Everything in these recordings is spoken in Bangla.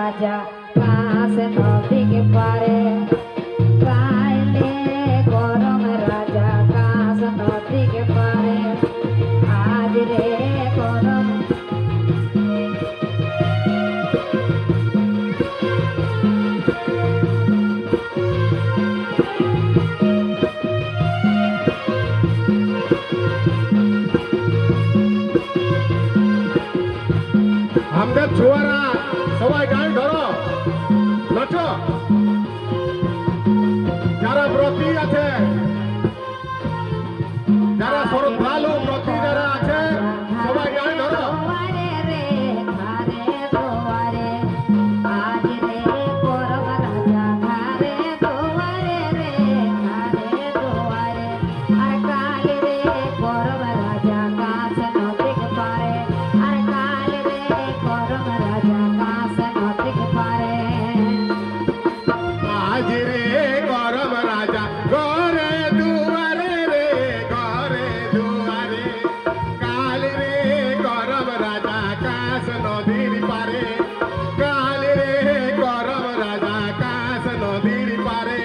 রাজা কাছে নদীকে পারে কাইলে গরম রাজা কাছে নদীকে পারে আজ রে গরম আমাদের ছোয়ারা সবাই গান ধরো নাচো যারা ব্রতী আছে যারা শ্রদ্ধালু ব্রতী যারা আছে সবাই গান ধরো আজ রে গরম রাজা ঘরে দুয়ারে রে ঘরে দুয়ারে কাল রে গরম রাজা কাশ নদীর পারে কাল রে গরম রাজা কাশ নদীর পারে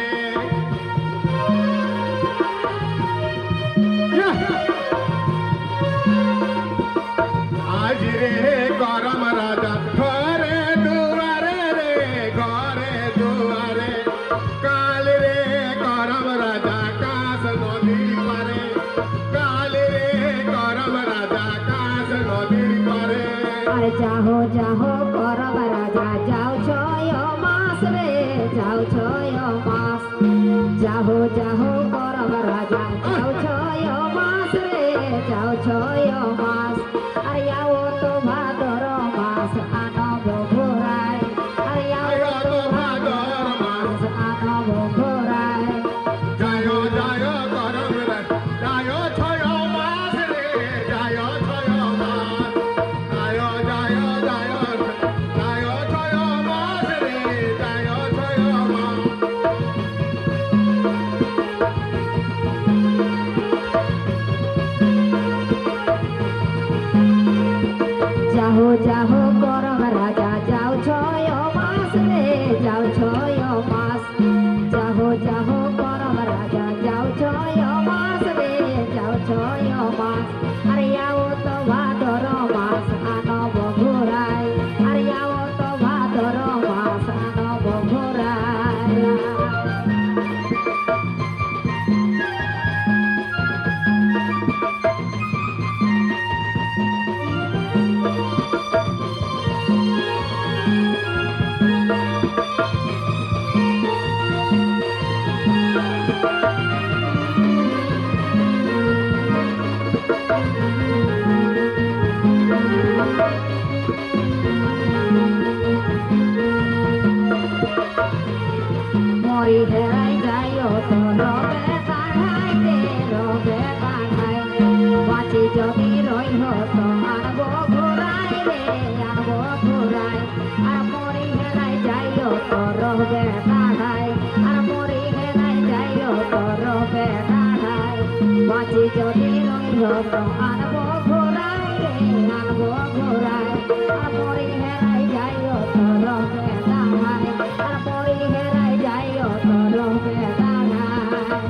আজ রে গরম রাজা ঘরে দুয়ারে রে ঘরে দুয়ারে কাল রে গরম রাজা কাশ নদীর পারে কাল রে গরম রাজা কাশ নদীর পারে আরে যাহো যাহো গরম রাজা যাও ছয় মাস রে যাও ছয় মাস যাহো যাহো গরম রাজা যাও ছয় মাস রে যাও ছয় মাস আরে আও তো ভাদর মাস আনব ঘোরায় আরে আও তো ভাদর মাস আনব ঘোরায় জয় জয় গরম রে জয় ছয় মাস রে জয় ছয় মাস জয় জয় জয় জয় ছয় মাস রে জয় ছয় মাস যাহো যাহো গরম রাজা যাও ছয় মাস রে যাও ছয় মাস যাহো যাহো গরম রাজা যাও ছয় মাস রে যাও ছয় মাস আরে আও তো ভাদর মাস আনব ঘোরায় আরে আও তো ভাদর মাস আনব ঘোরায় মরি হেরাই যাইও তো রবে কাঢ়াইতে রবে কাঢ়াইতে বাঁচি যদি রইহ তো আনবো ঘোরাই রে আনবো ঘোরাই আর মরি হেরাই যাইও তো রবে কাঢ়াই আর মরি হেরাই যাইও তো রবে কাঢ়াই বাঁচি যদি রইহ তো আনবো ঘোরাই রে আনবো ঘোরাই আর মরি হেরাই যাইও তো রবে কাঢ়াই আর মরি হেরাই যাইও তো রবে কাঢ়াই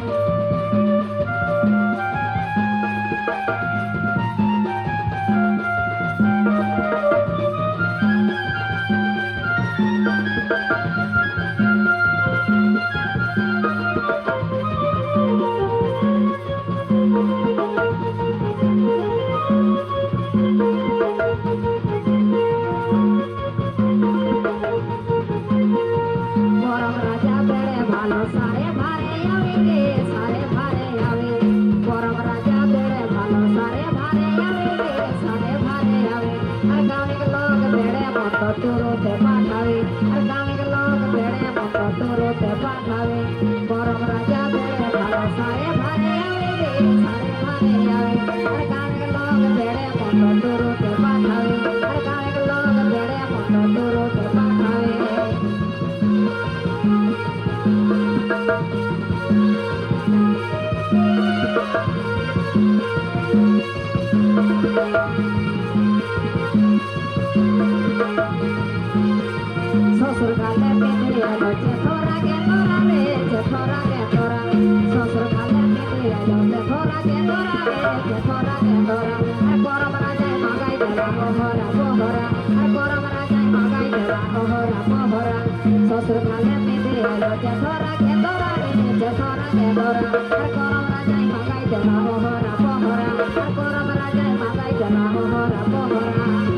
গরম রাজা বেড়ে ভালো সারে ভারে আমি রে সারে ভারে আমি গরম রাজা বেড়ে ভালো সারে ভারে আমি রে সারে ভারে আমি আর গাঁয়ের লোক বেড়ে মত তুরতে পাঠাবে আর গাঁয়ের লোক বেড়ে মত তুরতে পাঠাবে গরম রাজা বেড়ে ভালো সারে ভারে আমি রে সারে ভারে আমি আর গাঁয়ের লোক বেড়ে মত তুরতে পাঠাবে আর গাঁয়ের লোক বেড়ে মত তুরতে পাঠাবে শ্বশুর কালের পেটে এলো জেঠোরা গে তোরা রে জেঠোরা গে তোরা শ্বশুর কালের পেটে এলো জেঠোরা গে তোরা রে জেঠোরা গে তোরা আর গরম রাজায় মাগাই দেলা মোহরা মোহরা আর গরম রাজায় মাগাই দেলা মোহরা মোহরা শ্বশুর কালের পেটে এলো জেঠোরা গে তোরা রে জেঠোরা গে তোরা আর গরম রাজায় মাগাই দেলা মোহরা মোহরা আর গরম রাজায় মাগাই দেলা মোহরা মোহরা